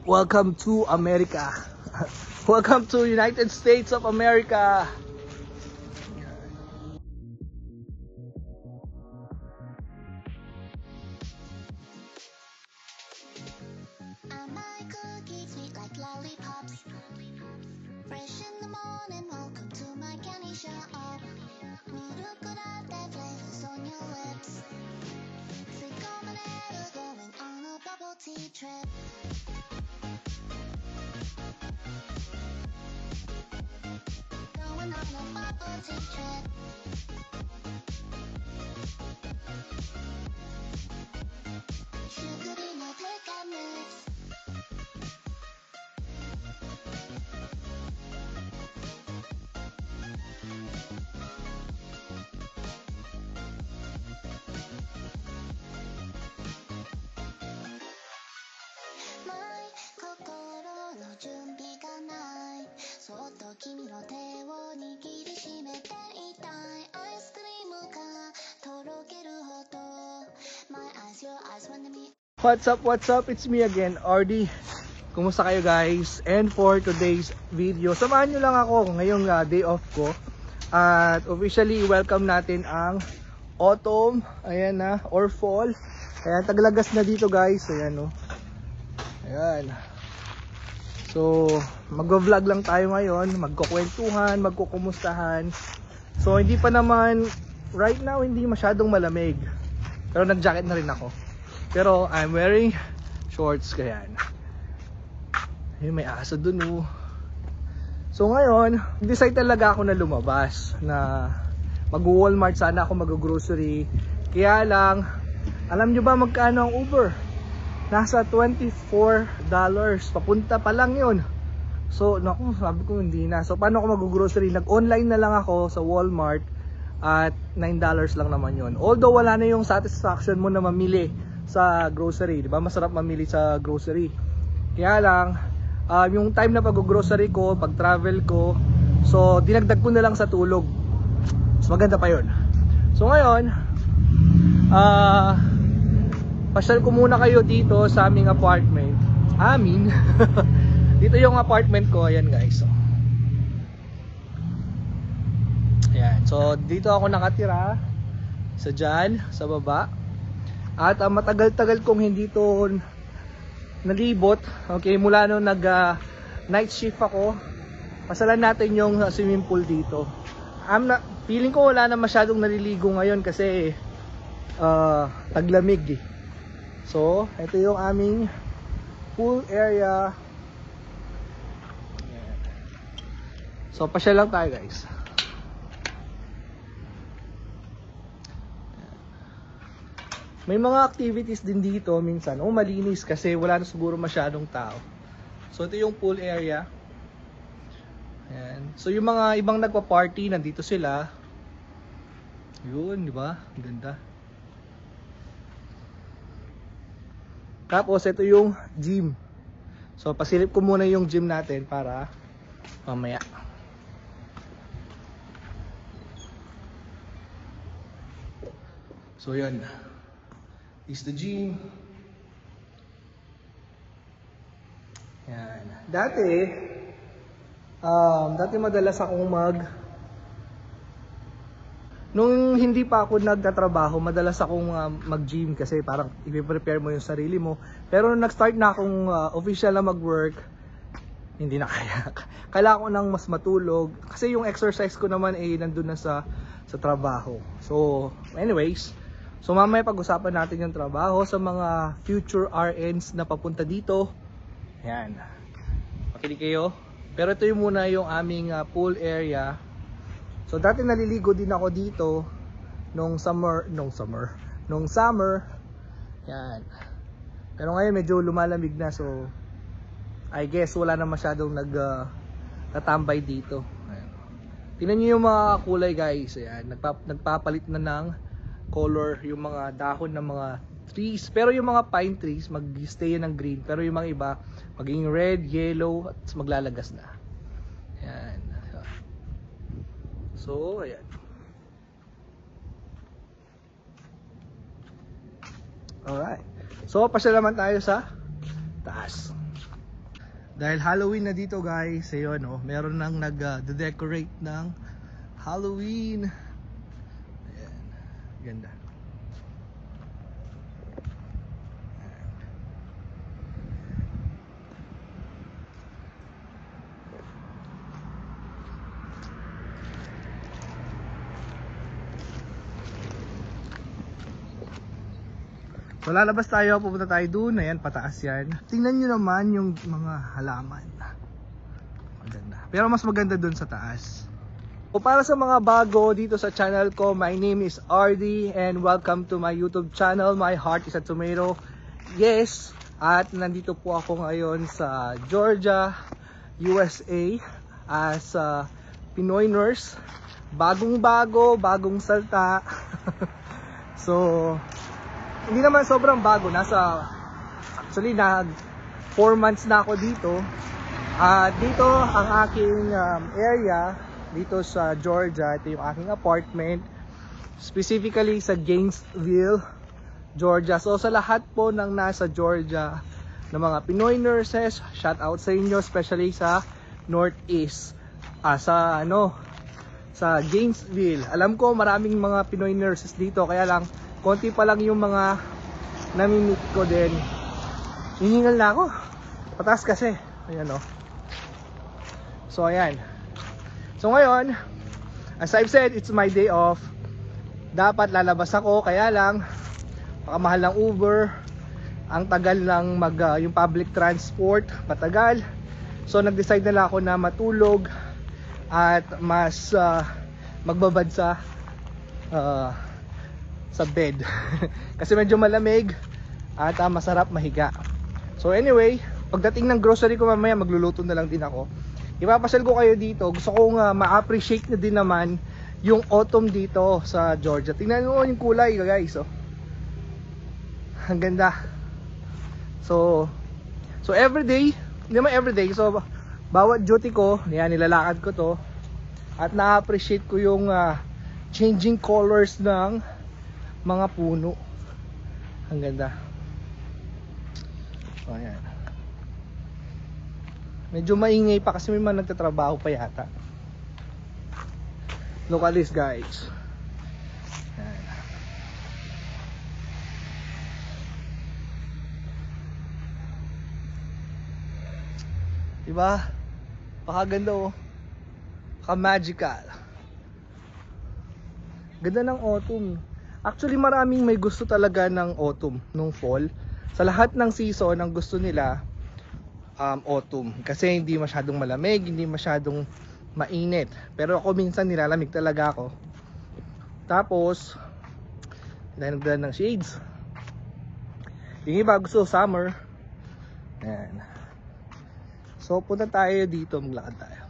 Welcome to America. Welcome to United States of America. Cookies sweet like lollipops. Fresh in the morning, welcome to my candy shop. Murukurate flavors on your lips. Sweet combination going on a bubble tea trip. Going on a bubble tea trip. Sugary no pick and mix. My 心の準備がないそっと君の手を握りしめていたいアイスクリームがとろけるほど My eyes, your eyes when me What's up? It's me again, RD. Kumusta kayo guys? And for today's video, samahan nyo lang ako ngayong day off ko. At officially welcome natin ang autumn, ayan na, or fall. Ayan, taglagas na dito guys, ayan no. Ayan. So, mag-vlog lang tayo ngayon, magkukwentuhan, magkukumustahan. So, hindi pa naman, right now, hindi masyadong malamig. Pero nag-jacket na rin ako. Pero, I'm wearing shorts, kaya. Ayun, may aso dun oh. So, ngayon, decide talaga ako na lumabas. Na mag-Walmart sana ako, mag-grocery. Kaya lang, alam nyo ba magkano ang Uber? Nasa $24. Papunta pa lang yun. So, naku, sabi ko hindi na. So, paano ako mag-grocery? Nag-online na lang ako sa Walmart at $9 lang naman yun. Although, wala na yung satisfaction mo na mamili sa grocery. Diba? Masarap mamili sa grocery. Kaya lang, yung time na pag-grocery ko, pag-travel ko, so, dinagdag ko na lang sa tulog. Mas maganda pa yun. So, ngayon, pasyal ko muna kayo dito sa aming apartment. Dito yung apartment ko. Ayan guys. So, ayan. So dito ako nakatira. Sa dyan. Sa baba. At matagal-tagal kong hindi to nalibot. Okay. Mula nung night shift ako. Pasalan natin yung swimming pool dito. Feeling ko wala na masyadong naliligo ngayon. Kasi taglamig eh. So, ito yung aming pool area. So, pasyal lang tayo guys. May mga activities din dito minsan. Malinis kasi wala na siguro masyadong tao. So, ito yung pool area. Ayan. So, yung mga ibang nagpa-party, nandito sila. Yun, di ba? Ganda. Tapos ito yung gym. So pasilip ko muna yung gym natin para mamaya. So yun. Is the gym. Yan. Dati madalas akong nung hindi pa ako nagtatrabaho, madalas akong mag-gym kasi parang i-prepare mo yung sarili mo. Pero nung nag-start na akong official na mag-work, hindi na kaya. Kailangan ko nang mas matulog kasi yung exercise ko naman nandun na sa trabaho. So, anyways, so mamaya pag-usapan natin yung trabaho sa mga future RNs na papunta dito. Ayan. Makinig kayo. Pero ito yung muna yung aming pool area. So dati naliligo din ako dito nung summer. Yan. Pero ngayon medyo lumalamig na, so I guess wala na masyadong tatambay dito. Ayan. Tingnan niyo yung mga kulay guys. Ayan, nagpapalit na ng color yung mga dahon ng mga trees. Pero yung mga pine trees mag-stay ng green, pero yung mga iba maging red, yellow at maglalagas na. Ayan. So, ayan. Alright. So, pasya naman tayo sa taas. Dahil Halloween na dito guys, ayun oh, meron nang nag-decorate ng Halloween. Ayan, ganda. So lalabas tayo, pupunta tayo dun, ayan, pataas yan. Tingnan nyo naman yung mga halaman. Maganda. Pero mas maganda dun sa taas. So para sa mga bago dito sa channel ko, my name is RD and welcome to my YouTube channel, My Heart is a Tomato. Yes, at nandito po ako ngayon sa Georgia, USA as a Pinoy nurse. Bagong bagong salta. So hindi naman sobrang bago, actually 4 months na ako dito. Dito ang aking area dito sa Georgia. Ito yung aking apartment, specifically sa Gainesville, Georgia. So sa lahat po ng nasa Georgia ng mga Pinoy nurses, shout out sa inyo, especially sa Northeast, sa Gainesville. Alam ko maraming mga Pinoy nurses dito, kaya lang konti pa lang yung mga namimit ko din. Hihingal na ako. Pataas kasi. Ayan o. So ayan. So ngayon, as I've said, it's my day off. Dapat lalabas ako, kaya lang pakamahal ng Uber. Ang tagal lang yung public transport, matagal. So nag-decide na lang ako na matulog at mas magbabad sa bed. Kasi medyo malamig at masarap mahiga. So anyway, pagdating ng grocery ko mamaya, magluluto na lang din ako. Ipapasyal ko kayo dito. Gusto kong ma-appreciate na din naman yung autumn dito sa Georgia. Tingnan nyo yung kulay guys. Oh. Ang ganda. So everyday, hindi naman everyday. So bawat duty ko, yan, nilalakad ko to. At na-appreciate ko yung changing colors ng mga puno. Ang ganda. So ayan. Medyo maingay pa kasi may mga nagtatrabaho pa yata. Look at this guys. Ayan. Diba? Pakaganda oh. Paka-magical. Ganda ng autumn. Actually maraming may gusto talaga ng autumn, nung fall. Sa lahat ng season, ang gusto nila autumn. Kasi hindi masyadong malamig, hindi masyadong mainit. Pero ako minsan nilalamig talaga ako. Tapos, nagdala ng shades. Yung iba gusto summer. Ayan. So punta tayo dito, maglakad tayo.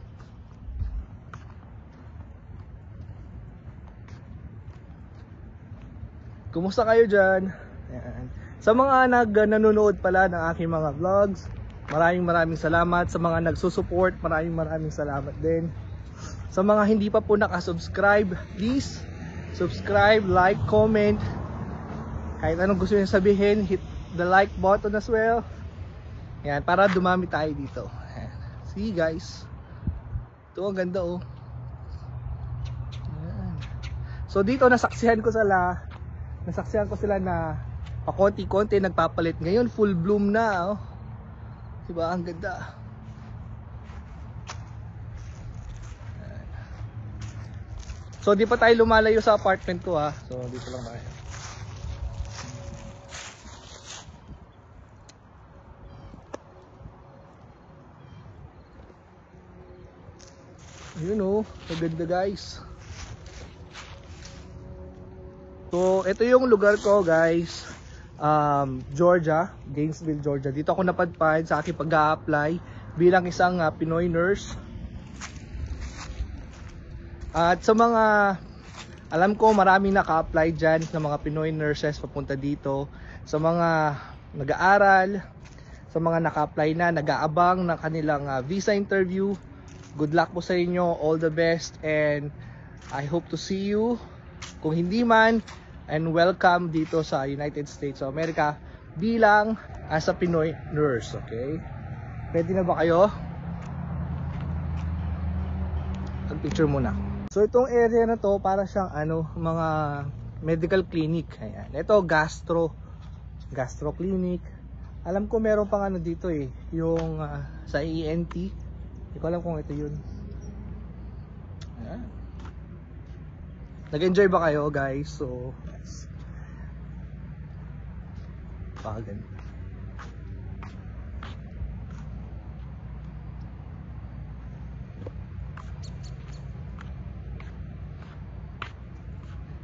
Kumusta kayo dyan? Ayan. Sa mga nanonood pala ng aking mga vlogs, maraming salamat. Sa mga nagsusupport, maraming salamat din. Sa mga hindi pa po nakasubscribe, please subscribe, like, comment. Kahit anong gusto nyo sabihin, hit the like button as well. Ayan, para dumami tayo dito. Ayan. See guys. Ito ang ganda oh. Ayan. So dito nasaksihan ko sila na pakonti-konti nagpapalit. Ngayon full bloom na oh. Diba? Ang ganda. Ayan. So di pa tayo lumalayo sa apartment ko ha. So dito lang tayo. Ayun oh, maganda guys. So ito yung lugar ko guys, Georgia, Gainesville, Georgia. Dito ako napadpad sa aking pag-a-apply bilang isang Pinoy nurse. At sa mga, alam ko maraming naka-apply dyan na mga Pinoy nurses papunta dito. Sa mga nag-aaral, sa mga naka-apply na, nag-aabang ng kanilang visa interview. Good luck po sa inyo, all the best, and I hope to see you. Kung hindi man, and welcome dito sa United States of America bilang as a Pinoy nurse, okay? Ready na ba kayo? Picture muna. So itong area na to para siyang mga medical clinic. Ayan. Ito gastro clinic. Alam ko meron pang dito yung sa ENT. Hindi ko alam kung ito yun. Ayan. Nag-enjoy ba kayo guys? So paganda.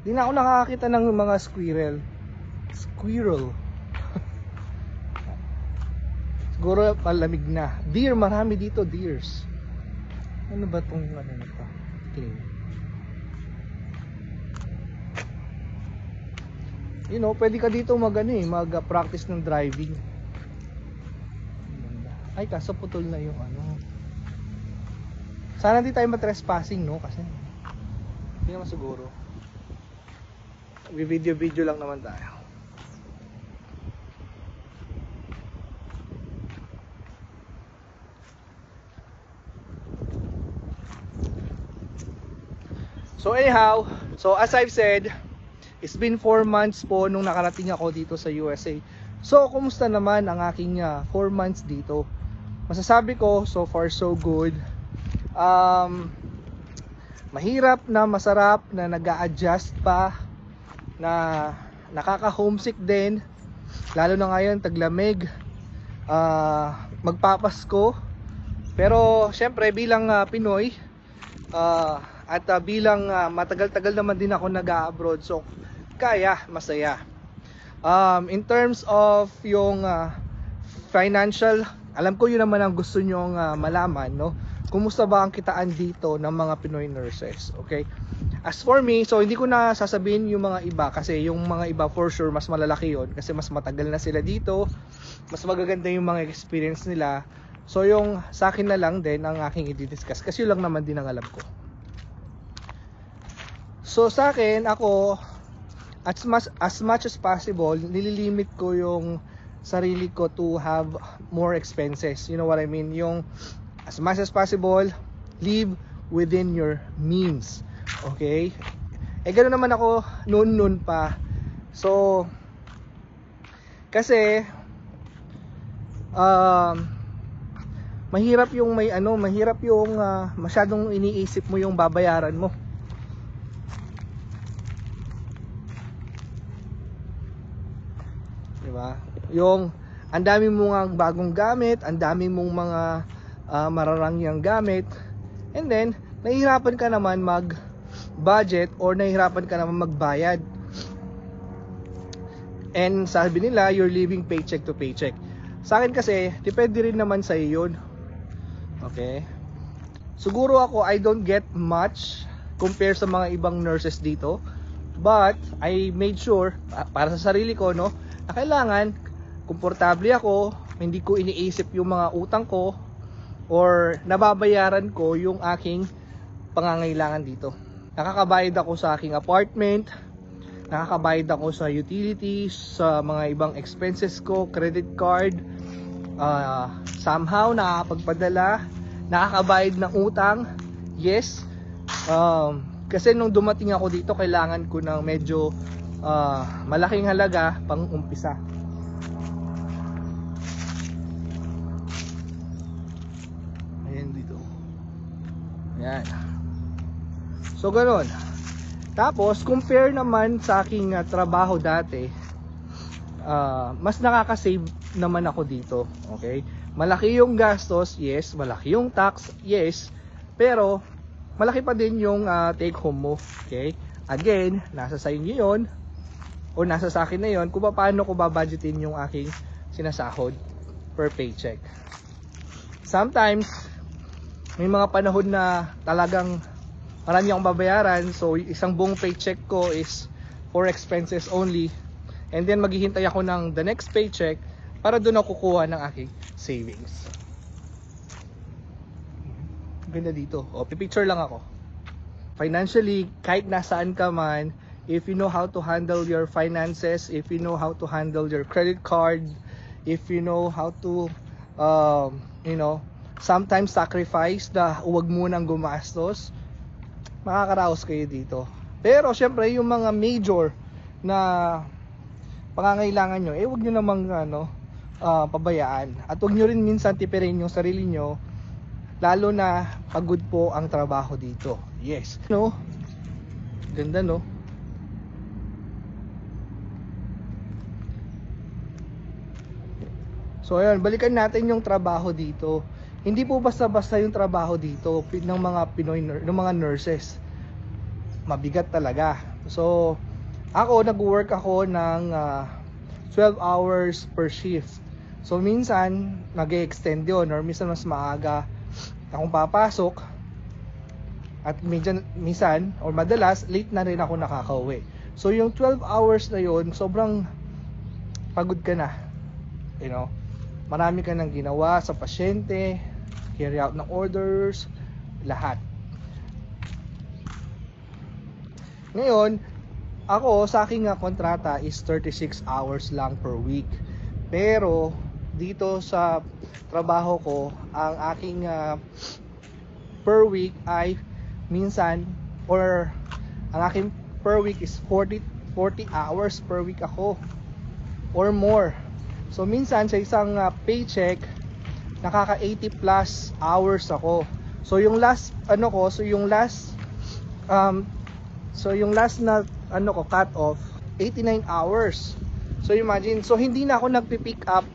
Di na ako nakakakita ng mga squirrel. Siguro malamig na. Deer, marami dito, deers. Ano ba tong na to? Okay. You know, pwede ka dito mag-practice ng driving. Ay, kaso putol na yung Sana di tayo matrespassing, no? Kasi hindi naman siguro. Video lang naman tayo. So anyhow, as I've said, it's been 4 months po nung nakarating ako dito sa USA. So kumusta naman ang aking 4 months dito? Masasabi ko, so far so good. Mahirap na masarap na nag-a-adjust pa, na nakaka-homesick din, lalo na ngayon taglamig, magpapasko. Pero syempre bilang Pinoy, at bilang matagal-tagal naman din ako nag-a-abroad, so kaya, masaya. In terms of yung financial, alam ko yun naman ang gusto nyong malaman, no? Kumusta ba ang kitaan dito ng mga Pinoy nurses, okay? As for me, so hindi ko na sasabihin yung mga iba, kasi yung mga iba for sure mas malalaki yun, kasi mas matagal na sila dito, mas magaganda yung mga experience nila. So yung sa akin na lang din ang aking i-discuss, kasi yun lang naman din ang alam ko. So sa akin, ako as much as possible, nililimit ko yung sarili ko to have more expenses. You know what I mean? Yung as much as possible, live within your means. Okay? Ganoon naman ako noon pa. So kasi mahirap yung mahirap yung masyadong iniisip mo yung babayaran mo. Diba? Yung ang dami mong bagong gamit, ang dami mong mga mararangyang gamit, and then nahihirapan ka naman mag-budget or nahihirapan ka naman magbayad. And sabi nila, you're living paycheck to paycheck. Sa akin kasi, depende rin naman sa iyo yun. Okay? Siguro ako, I don't get much compare sa mga ibang nurses dito. But, I made sure, para sa sarili ko, no, na kailangan, komportable ako, hindi ko iniisip yung mga utang ko, or nababayaran ko yung aking pangangailangan dito. Nakakabayad ako sa aking apartment, nakakabayad ako sa utilities, sa mga ibang expenses ko, credit card, somehow nakakapagpadala, nakakabayad ng utang, yes. Kasi nung dumating ako dito, kailangan ko ng medyo malaking halaga pang umpisa. Ayan dito. Ayan. So ganoon. Tapos compare naman sa aking trabaho dati, mas nakaka-save naman ako dito. Okay? Malaki yung gastos, yes. Malaki yung tax, yes. Pero malaki pa din yung take home mo. Okay? Again, nasa sa inyo yun, o nasa sa akin na yun, kung paano ko babudgetin yung aking sinasahod per paycheck. Sometimes may mga panahon na talagang marami akong babayaran, so isang buong paycheck ko is for expenses only, and then maghihintay ako ng the next paycheck para doon ako kukuha ng aking savings. Ganda dito. O, pipicture lang ako. Financially, kahit nasaan ka man, if you know how to handle your finances, if you know how to handle your credit card, if you know how to you know, sometimes sacrifice na huwag munang gumastos, makakaraos kayo dito. Pero syempre yung mga major na pangangailangan nyo, huwag nyo namang pabayaan. At huwag nyo rin minsan tipirin yung sarili nyo, lalo na pagod po ang trabaho dito. Yes, no? Ganda, no? So ayun, balikan natin yung trabaho dito. Hindi po basta-basta yung trabaho dito ng mga Pinoy, ng mga nurses. Mabigat talaga. So ako, nag-work ako ng 12 hours per shift. So minsan nag-extend yun, or minsan mas maaga akong papasok, at minsan or madalas late na rin ako nakakauwi. So yung 12 hours na yun, sobrang pagod ka na, you know. Marami ka nang ginawa sa pasyente, carry out ng orders, lahat. Ngayon, ako sa aking kontrata is 36 hours lang per week. Pero dito sa trabaho ko, ang aking per week ay minsan, or ang aking per week is 40 hours per week ako or more. So minsan sa isang paycheck, nakaka 80 plus hours ako. So yung last na cut off, 89 hours. So imagine, so hindi na ako nagpi-pick up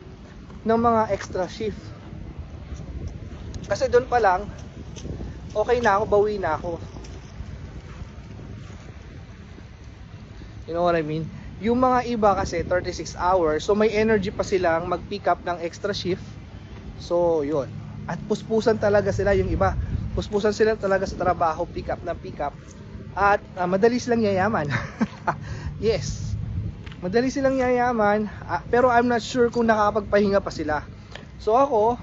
ng mga extra shift. Kasi doon pa lang okay na ako, bawi na ako. You know what I mean? Yung mga iba kasi 36 hours, so may energy pa silang mag-pick up ng extra shift. So yun. At puspusan talaga sila, yung iba. Puspusan sila talaga sa trabaho, pick up na pick up. At madali silang yayaman. Yes, madali silang yayaman, pero I'm not sure kung nakapagpahinga pa sila. So ako,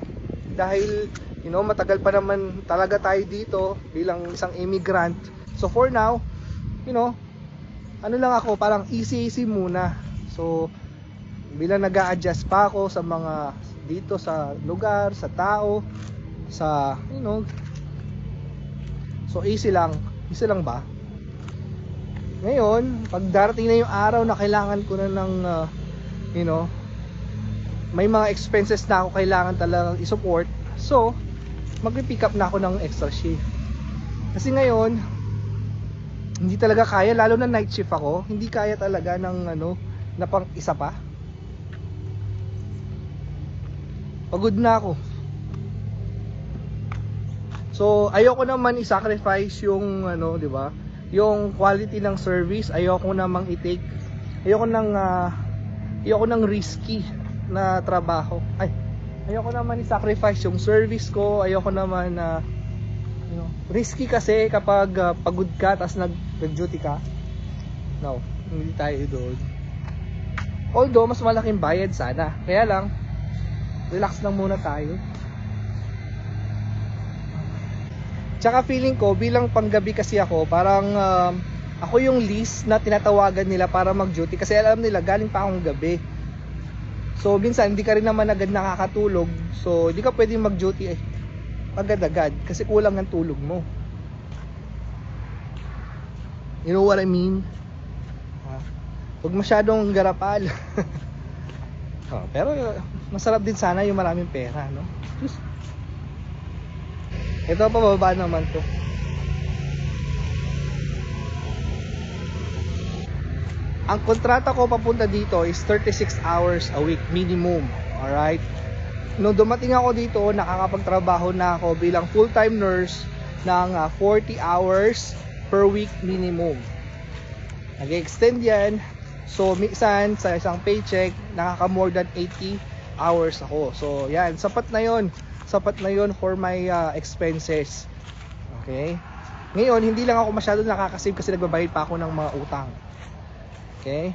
dahil matagal pa naman talaga tayo dito bilang isang immigrant, so for now, ano lang ako, parang easy muna. So bilang nag-a-adjust pa ako sa mga dito sa lugar, sa tao, sa so easy lang ba. Ngayon, pag darating na yung araw na kailangan ko na ng may mga expenses na ako kailangan talagang i-support, so magpi-pick up na ako ng extra shift. Kasi ngayon hindi talaga kaya, lalo na night shift ako, hindi kaya talaga ng na pang isa pa. Pagod na ako. So ayoko naman i-sacrifice yung di ba, yung quality ng service. Ayoko namang i-take, ayoko nang risky na trabaho. Ayoko naman i-sacrifice yung service ko. Ayoko naman na risky, kasi kapag pagod ka tapos nag-duty ka, no, hindi tayo doon. Although mas malaking bayad sana, kaya lang relax lang muna tayo. Tsaka feeling ko, bilang panggabi kasi ako, parang ako yung least na tinatawagan nila para mag-duty, kasi alam nila galing pa akong gabi. So minsan hindi ka rin naman agad nakakatulog, so hindi ka pwedeng mag-duty agad-agad kasi kulang ng tulog mo. You know what I mean? Huwag masyadong garapal. Pero masarap din sana yung maraming pera, no? Ito, pababa naman to. Ang kontrata ko papunta dito is 36 hours a week minimum. Alright? Nung dumating ako dito, nakakapagtrabaho na ako bilang full-time nurse ng 40 hours per week minimum. Nag-extend yan. So minsan sa isang paycheck, nakaka more than 80 hours ako. So yan, sapat na yon for my expenses. Okay? Ngayon, hindi lang ako masyado nakakasave kasi nagbabayad pa ako ng mga utang. Okay?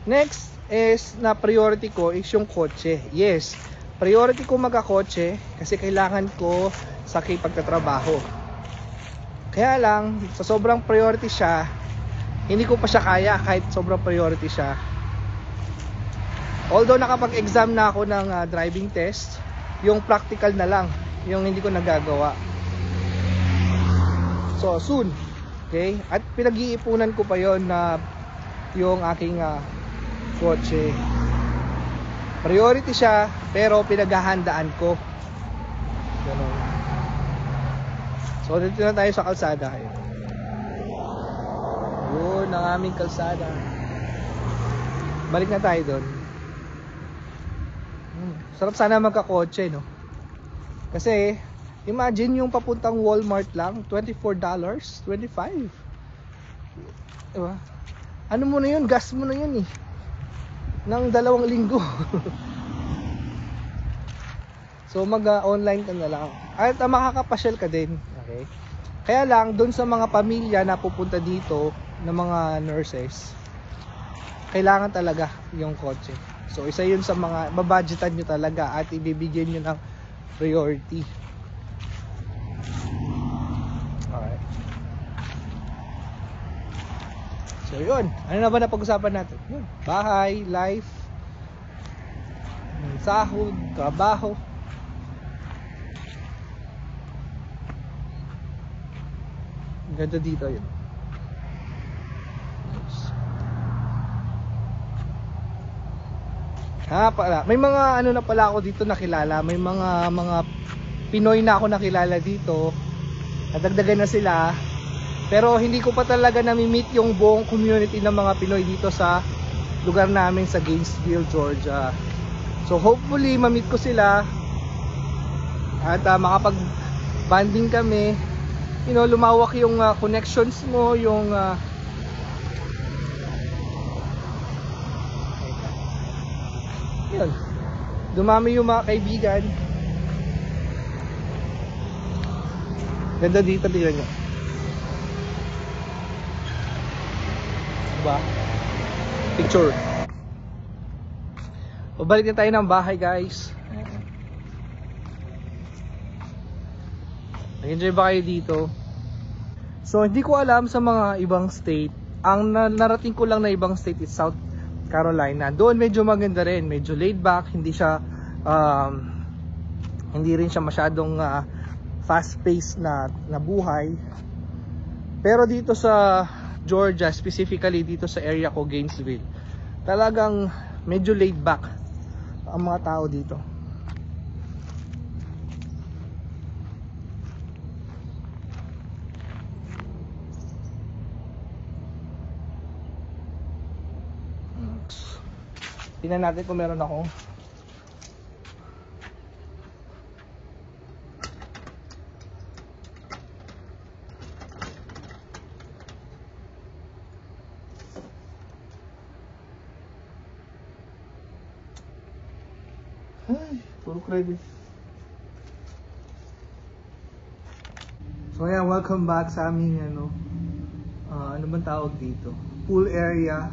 Next is na priority ko is yung kotse. Yes, priority ko magkakotse kasi kailangan ko sa pagtatrabaho. Kaya lang, sa sobrang priority siya, hindi ko pa siya kaya kahit sobrang priority siya. Although nakapag-exam na ako ng driving test, yung practical na lang, yung hindi ko nagagawa. So soon, okay? At pinag-iipunan ko pa yon na yung aking kotse. Priority siya, pero pinaghahandaan ko. Ganun. So dito na tayo sa kalsada. Yun ang aming kalsada. Balik na tayo doon. Sarap sana magkakotse, no? Kasi imagine yung papuntang Walmart lang, $24, $25. Diba? Ano mo na yun? Gas mo na yun eh. Nang 2 linggo. So mag-online ka na lang. At makakapasyal ka din. Okay? Kaya lang, doon sa mga pamilya na pupunta dito, ng mga nurses, kailangan talaga yung kotse. So isa yun sa mga babudgetan nyo talaga at ibibigyan nyo ng priority. Alright. So yun, ano na ba napag-usapan natin? Yun. Bahay, life, sahod, trabaho. Ganda dito yun. Pala, may mga ano na pala ako dito nakilala, may mga Pinoy na ako nakilala dito. Nadagdagan na sila. Pero hindi ko pa talaga nami-meet yung buong community ng mga Pinoy dito sa lugar namin sa Gainesville, Georgia. So hopefully ma-meet ko sila at makapag-banding kami. You know, lumawak yung connections mo, yung yun, dumami yung mga kaibigan. Ganda dito, tingnan nyo. Diba? Picture. Pabalik na tayo ng bahay, guys. Nag-enjoy ba kayo dito? So hindi ko alam sa mga ibang state. Ang narating ko lang na ibang state is South Carolina. Doon medyo maganda rin, medyo laid back, hindi siya hindi rin siya masyadong fast paced na buhay. Pero dito sa Georgia, specifically dito sa area ko, Gainesville, talagang medyo laid back ang mga tao dito. Tingnan natin kung meron ako. Ay, puro credit. So yeah, welcome back sa aming ano bang tawag dito? Pool area.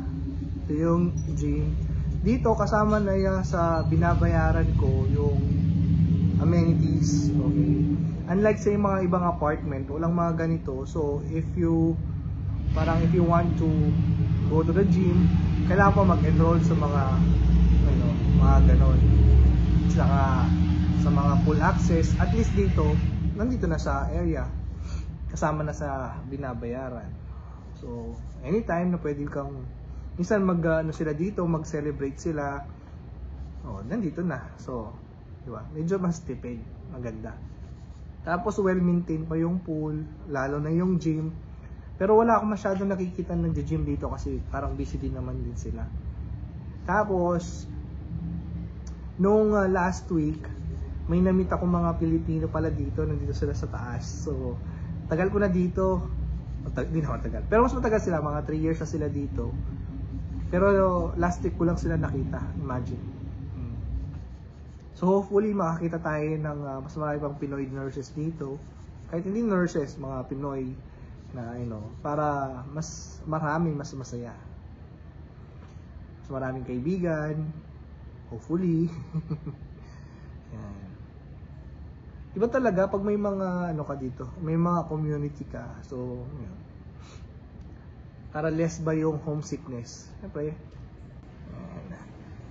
Ito yung gym. Dito kasama na yan sa binabayaran ko yung amenities. Okay. Unlike sa mga ibang apartment, walang mga ganito. So if you want to go to the gym, kailangan pa mag-enroll sa mga mga ganon. Saka sa mga pool access, at least dito, nandito na sa area. Kasama na sa binabayaran. So anytime na pwede kang minsan sila dito, mag-celebrate sila. Oh, nandito na. So, di ba? Medyo mas tipid, maganda. Tapos well-maintained pa yung pool, lalo na yung gym. Pero wala akong masyadong nakikita ng gym dito kasi parang busy din naman din sila. Tapos nung last week, may na-meet ako mga Pilipino pala dito, nandito sila sa taas. So, tagal ko na dito. Hindi naman tagal. Pero mas matagal sila, mga 3 years na sila dito. Pero last week ko lang sila nakita, imagine. So hopefully makakita tayo ng mas marami pang Pinoy nurses dito. Kahit hindi nurses, mga Pinoy na para mas marami, mas masaya. Mas maraming kaibigan, hopefully. Yan. Iba talaga pag may mga ka dito, may mga community ka. So, yun. Para less ba yung homesickness. Siyempre.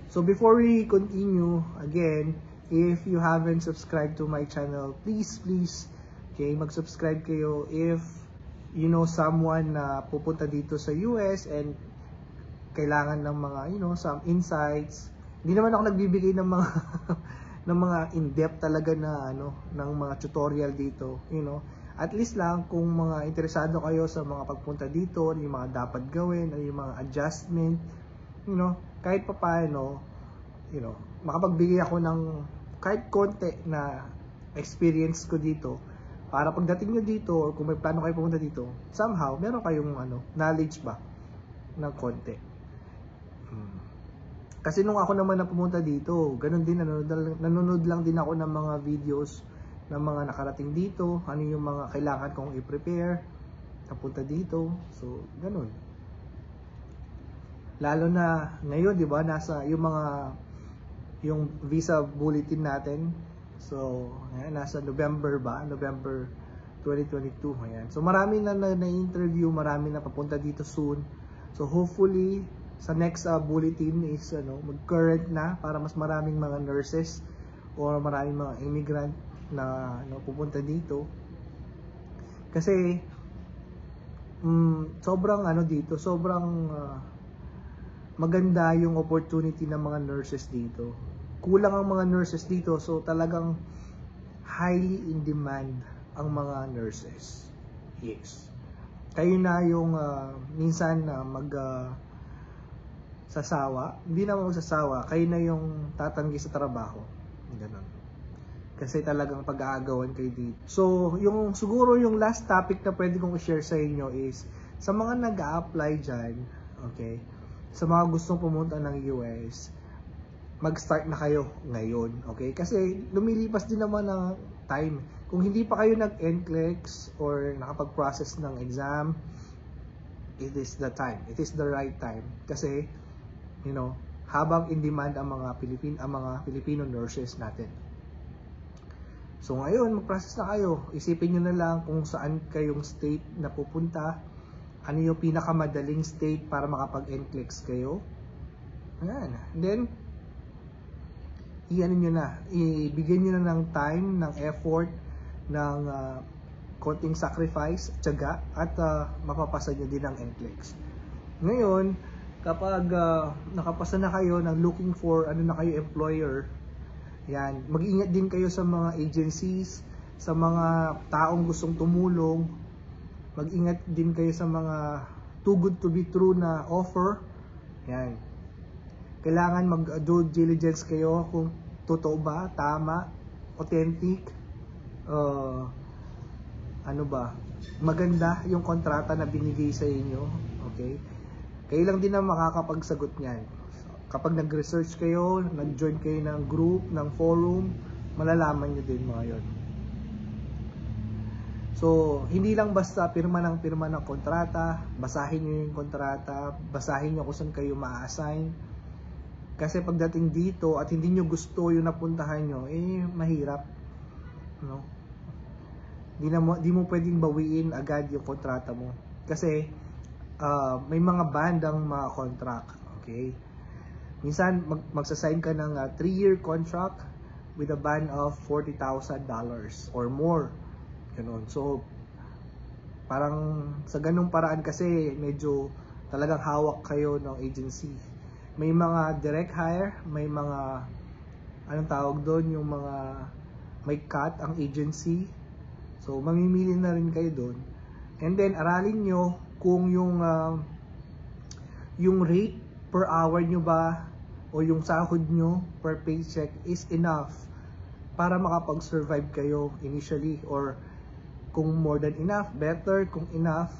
So before we continue, again, if you haven't subscribed to my channel, please, okay, mag-subscribe kayo. If you know someone na pupunta dito sa US and kailangan ng mga, some insights. Hindi naman ako nagbibigay ng mga ng mga in-depth talaga na ng mga tutorial dito, At least lang kung mga interesado kayo sa mga pagpunta dito, ano yung mga dapat gawin, ano yung mga adjustment, kahit papaano, makapagbigay ako ng kahit konti na experience ko dito para pagdating nyo dito or kung may plano kayo pumunta dito, somehow meron kayong knowledge ba ng konti. Kasi nung ako naman na pumunta dito, ganun din, nanonood lang din ako ng mga videos ng mga nakarating dito, ano yung mga kailangan kong i-prepare napunta dito. So, ganun. Lalo na ngayon, 'di ba, nasa yung visa bulletin natin. So, ayan, nasa November 2022. Ayan. So, marami na na-interview, marami na papunta dito soon. So, hopefully sa next bulletin is mag-current na para mas maraming mga nurses or maraming mga immigrant na pupunta dito kasi sobrang dito, sobrang maganda yung opportunity ng mga nurses dito. Kulang ang mga nurses dito, so talagang highly in demand ang mga nurses. Yes, kayo na yung minsan sasawa, hindi naman magsasawa, kayo na yung tatanggi sa trabaho, ganun. Kasi talagang pag-aagawan kayo dito. So, siguro yung last topic na pwede kong i-share sa inyo is sa mga nag-a-apply dyan, okay, sa mga gustong pumunta ng US, mag-start na kayo ngayon, okay? Kasi lumilipas din naman ng time. Kung hindi pa kayo nag-NCLEX or nakapag-process ng exam, it is the time. It is the right time. Kasi, habang in demand ang mga Filipino nurses natin. So ngayon, mag-process na kayo. Isipin nyo na lang kung saan kayong state na pupunta. Ano yung pinakamadaling state para makapag-NCLEX kayo. Ayan. And then, ibigyan nyo na ng time, ng effort, ng konting sacrifice, tiyaga, at mapapasa nyo din ang NCLEX. Ngayon, kapag nakapasa na kayo ng looking for employer, yan, mag-ingat din kayo sa mga agencies, sa mga taong gustong tumulong. Mag-ingat din kayo sa mga too good to be true na offer. Yan. Kailangan mag-due diligence kayo kung totoo ba, tama, authentic, maganda yung kontrata na binigay sa inyo. Okay? Kayo lang din ang makakapagsagot niyan. Kapag nag-research kayo, nag-join kayo ng group, ng forum, malalaman nyo din mga yun. So, hindi lang basta pirma ng kontrata, basahin nyo yung kontrata, basahin nyo kung saan kayo ma-assign. Kasi pagdating dito at hindi nyo gusto yung napuntahan nyo, mahirap. Di mo pwedeng bawiin agad yung kontrata mo. Kasi, may mga bandang mga contract. Okay? Minsan, magsasign ka ng 3-year contract with a band of $40,000 or more. Ganun. So, parang sa ganung paraan kasi medyo talagang hawak kayo ng agency. May mga direct hire, may mga, anong tawag doon, yung mga may cut ang agency. So, mamimili na rin kayo doon. And then, aralin nyo kung yung rate per hour nyo ba o yung sahod nyo per paycheck is enough para makapag-survive kayo initially, or kung more than enough, better. Kung enough,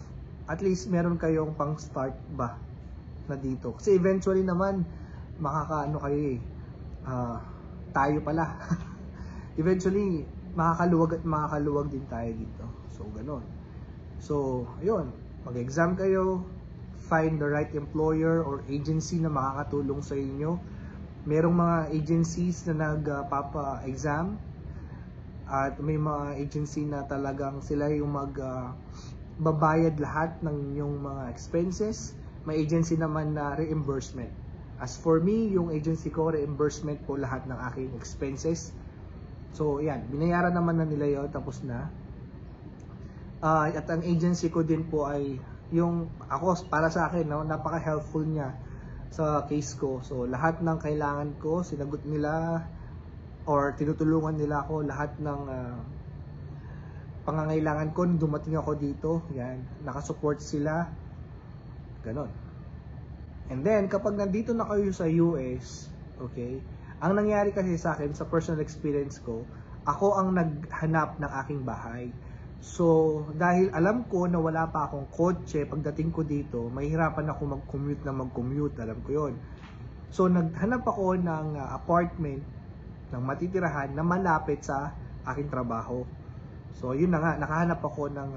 at least meron kayong pang start ba na dito. Kasi eventually naman makakaano kayo tayo pala. Eventually makakaluwag din tayo dito. So ganon. So ayun, mag-exam kayo, find the right employer or agency na makakatulong sa inyo. Merong mga agencies na nagpapa-exam at may mga agency na talagang sila yung babayad lahat ng inyong mga expenses. May agency naman na reimbursement. As for me, yung agency ko, reimbursement po lahat ng aking expenses. So, yan, binayaran naman na nila yun, tapos na. At ang agency ko din po ay, yung ako, para sa akin, no, napaka-helpful niya sa case ko. So, lahat ng kailangan ko, sinagot nila, or tinutulungan nila ako, lahat ng pangangailangan ko, nung dumating ako dito, yan, nakasupport sila, ganon. And then, kapag nandito na kayo sa US, okay, ang nangyari kasi sa akin, sa personal experience ko, ako ang naghanap ng aking bahay. So, dahil alam ko na wala pa akong kotse, pagdating ko dito, mahihirapan ako mag-commute, alam ko yon. So, naghanap ako ng apartment, ng matitirahan, na malapit sa aking trabaho. So, yun na nga, nakahanap ako ng,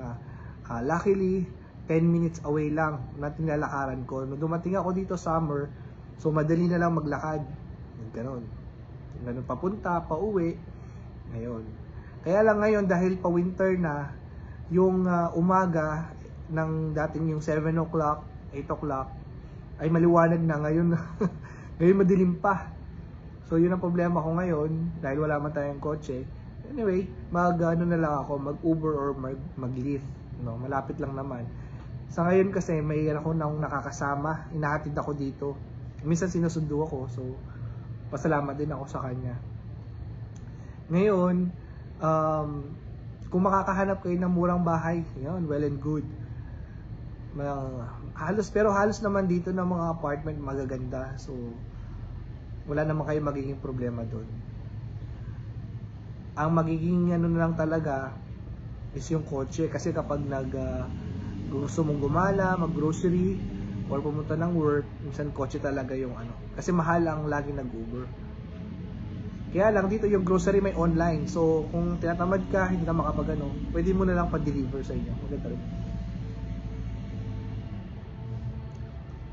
luckily, 10 minutes away lang na tinalakaran ko. Nung dumating ako dito summer, so madali na lang maglakad. Ganon. Ganon papunta, pauwi. Ngayon. Kaya lang ngayon, dahil pa winter na, yung umaga ng dating yung 7 o'clock, 8 o'clock, ay maliwanag na ngayon. Ngayon madilim pa. So yun ang problema ko ngayon, dahil wala man tayong kotse. Anyway, ano na lang ako, mag-Uber or mag-Lyft. No, malapit lang naman. Sa ngayon kasi may ako nang nakakasama, inahatid ako dito. Minsan sinusundo ako, so pasalamat din ako sa kanya. Ngayon, kung makakahanap kayo ng murang bahay, yun, well and good. Halos naman dito ng mga apartment magaganda, so wala naman kayo magiging problema doon. Ang magiging ano na lang talaga is yung kotse, kasi kapag gusto mong gumala, mag-grocery, or pumunta ng work, minsan kotse talaga yung ano. Kasi mahal ang lagi nag-Uber. Kaya lang dito yung grocery may online. So kung tinatamad ka, hindi ka makapag-ano, pwede mo na lang pa-deliver sa inyo. Maganda rin.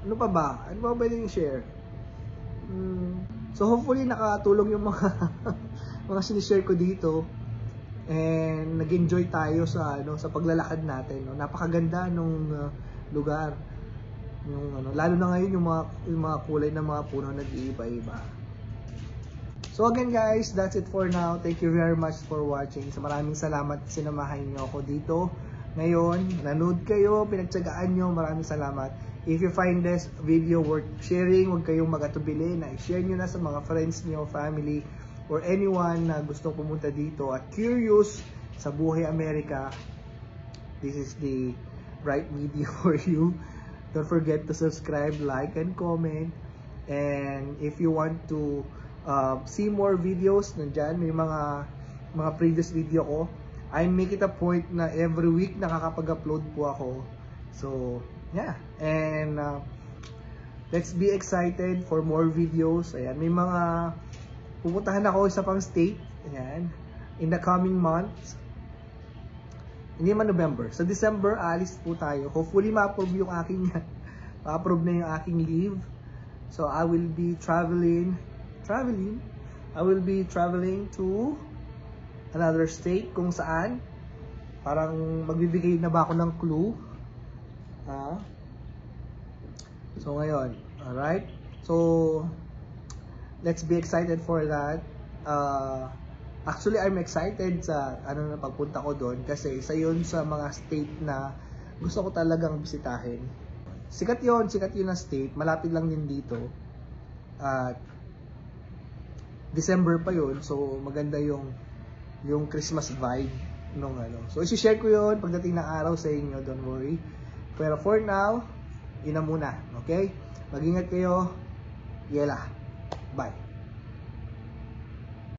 Ano pa ba? Ano pa pwedeng i-share? So hopefully nakatulong yung mga mga sinishare ko dito. And nag-enjoy tayo sa sa paglalakad natin, no. Napakaganda nung lugar. Yung lalo na ngayon yung mga kulay ng mga puno nag-iiba-iba. So again guys, that's it for now. Thank you very much for watching. So maraming salamat, sinamahan niyo ako dito. Ngayon, nanood kayo, pinagtiyagaan niyo, maraming salamat. If you find this video worth sharing, huwag kayong magatubili na i-share niyo na sa mga friends niyo, family, or anyone na gusto pumunta dito at curious sa buhay Amerika. This is the right video for you. Don't forget to subscribe, like, and comment. And if you want to see more videos, nandyan may mga previous video ko. I make it a point na every week nakakapag-upload po ako. So yeah, and let's be excited for more videos. Ayan, may mga pupuntahan ako sa pang state, ayan, in the coming months. Hindi man November. Sa December, alis po tayo. Hopefully, ma-approve yung aking ma-approve na yung aking leave. So, I will be traveling. I will be traveling to another state kung saan. Parang magbibigay na ba ako ng clue. So, ngayon. Alright? So, let's be excited for that. Actually, I'm excited sa na pagpunta ko doon kasi isa yun sa mga state na gusto ko talagang bisitahin. Sikat yun na state, malapit lang din dito. At December pa yun, so maganda yung Christmas vibe nung So i-share ko yun pagdating ng araw sa inyo, don't worry. Pero for now, yun na muna, okay? Mag-ingat kayo. Yela. Bye.